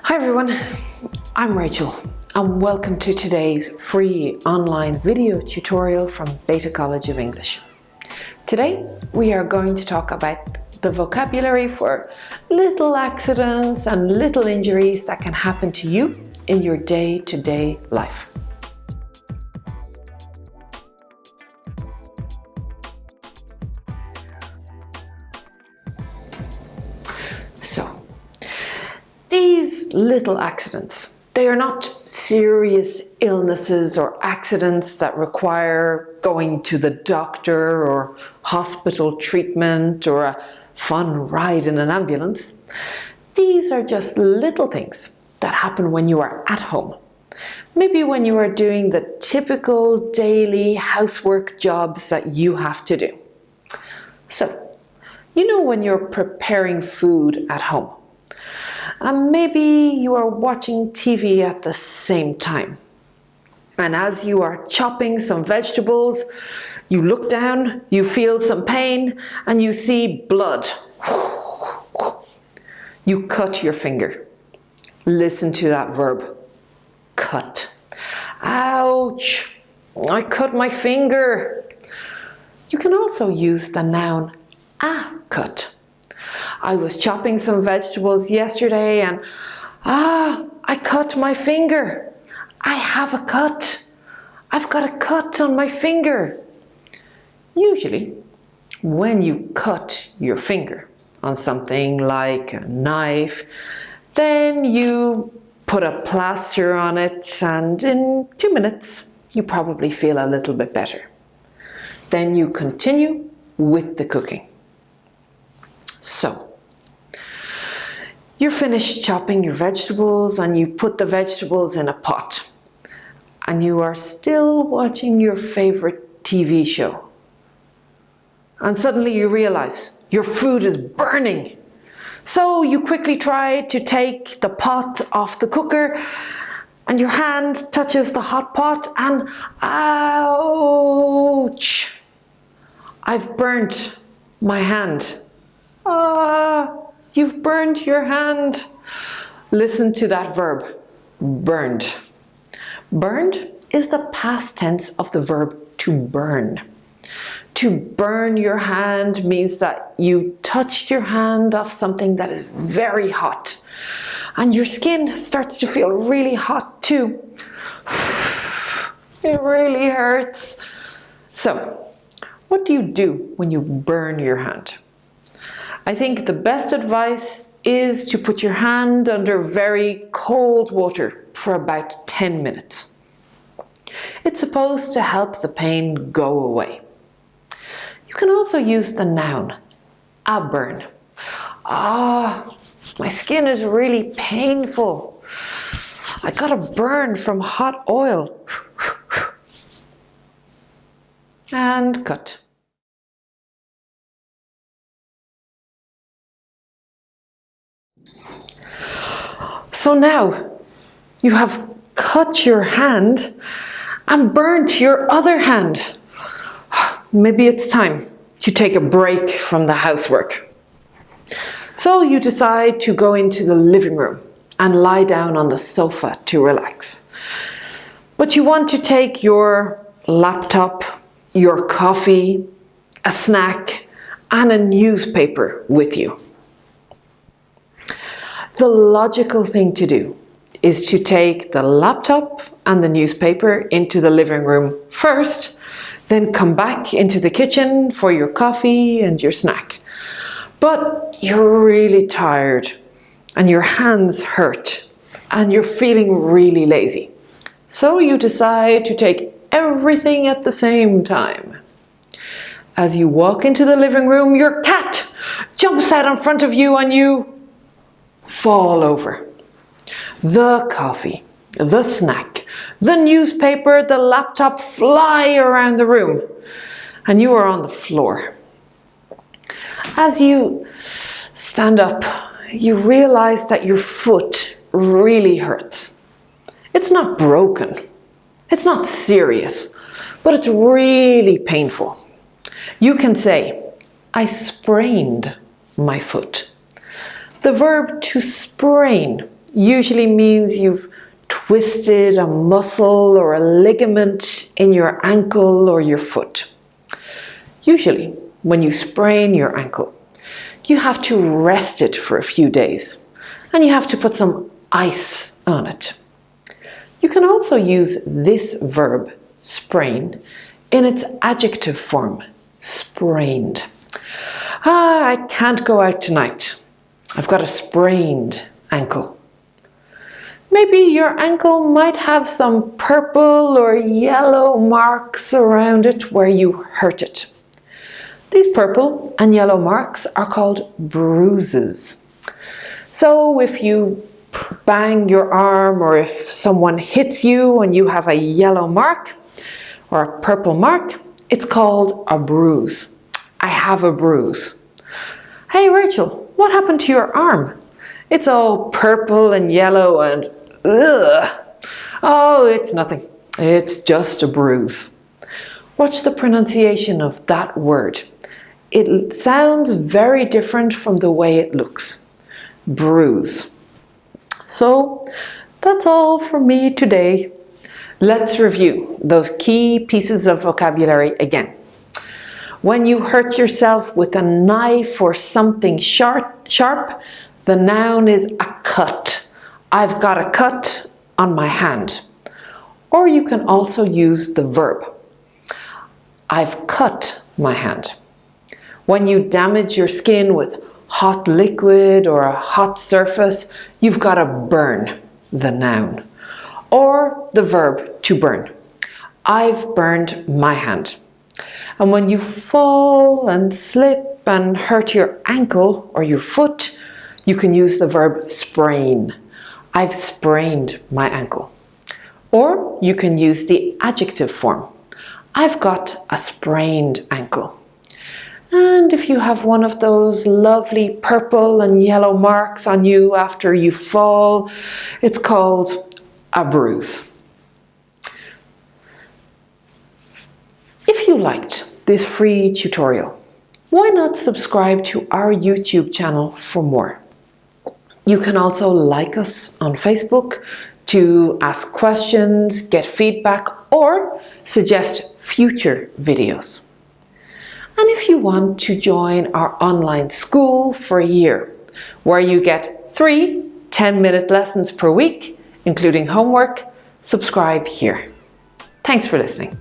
Hi everyone, I'm Rachel and welcome to today's free online video tutorial from Beta College of English. Today we are going to talk about the vocabulary for little accidents and little injuries that can happen to you in your day-to-day life. So, these little accidents, they are not serious illnesses or accidents that require going to the doctor or hospital treatment or a fun ride in an ambulance. These are just little things that happen when you are at home. Maybe when you are doing the typical daily housework jobs that you have to do. So, you know when you're preparing food at home, and maybe you are watching TV at the same time. And as you are chopping some vegetables, you look down, you feel some pain, and you see blood. You cut your finger. Listen to that verb, cut. Ouch, I cut my finger. You can also use the noun cut. I was chopping some vegetables yesterday and I cut my finger. I have a cut. I've got a cut on my finger. Usually, when you cut your finger on something like a knife, then you put a plaster on it and in 2 minutes, you probably feel a little bit better. Then you continue with the cooking. So, you're finished chopping your vegetables and you put the vegetables in a pot. And you are still watching your favorite TV show. And suddenly you realize your food is burning. So you quickly try to take the pot off the cooker and your hand touches the hot pot and ouch! I've burnt my hand. You've burned your hand. Listen to that verb, burned. Burned is the past tense of the verb to burn. To burn your hand means that you touched your hand off something that is very hot. And your skin starts to feel really hot too. It really hurts. So, what do you do when you burn your hand? I think the best advice is to put your hand under very cold water for about 10 minutes. It's supposed to help the pain go away. You can also use the noun, burn. My skin is really painful. I got a burn from hot oil. And cut. So now you have cut your hand and burnt your other hand. Maybe it's time to take a break from the housework. So you decide to go into the living room and lie down on the sofa to relax. But you want to take your laptop, your coffee, a snack, and a newspaper with you. The logical thing to do is to take the laptop and the newspaper into the living room first, then come back into the kitchen for your coffee and your snack. But you're really tired and your hands hurt and you're feeling really lazy. So you decide to take everything at the same time. As you walk into the living room, your cat jumps out in front of you and you fall over. The coffee, the snack, the newspaper, the laptop fly around the room and you are on the floor. As you stand up, you realize that your foot really hurts. It's not broken. It's not serious, but it's really painful. You can say, I sprained my foot. The verb to sprain usually means you've twisted a muscle or a ligament in your ankle or your foot. Usually, when you sprain your ankle, you have to rest it for a few days and you have to put some ice on it. You can also use this verb, sprain, in its adjective form, sprained. I can't go out tonight. I've got a sprained ankle. Maybe your ankle might have some purple or yellow marks around it where you hurt it. These purple and yellow marks are called bruises. So if you bang your arm or if someone hits you and you have a yellow mark or a purple mark, it's called a bruise. I have a bruise. Hey Rachel, what happened to your arm? It's all purple and yellow and ugh. Oh, it's nothing. It's just a bruise. Watch the pronunciation of that word. It sounds very different from the way it looks. Bruise. So that's all for me today. Let's review those key pieces of vocabulary again. When you hurt yourself with a knife or something sharp, the noun is a cut. I've got a cut on my hand. Or you can also use the verb. I've cut my hand. When you damage your skin with hot liquid or a hot surface, you've got to burn, the noun. Or the verb to burn. I've burned my hand. And when you fall and slip and hurt your ankle or your foot, you can use the verb sprain. I've sprained my ankle. Or you can use the adjective form. I've got a sprained ankle. And if you have one of those lovely purple and yellow marks on you after you fall, it's called a bruise. If you liked this free tutorial, why not subscribe to our YouTube channel for more? You can also like us on Facebook to ask questions, get feedback, or suggest future videos. And if you want to join our online school for a year, where you get 3 10-minute lessons per week, including homework, subscribe here. Thanks for listening.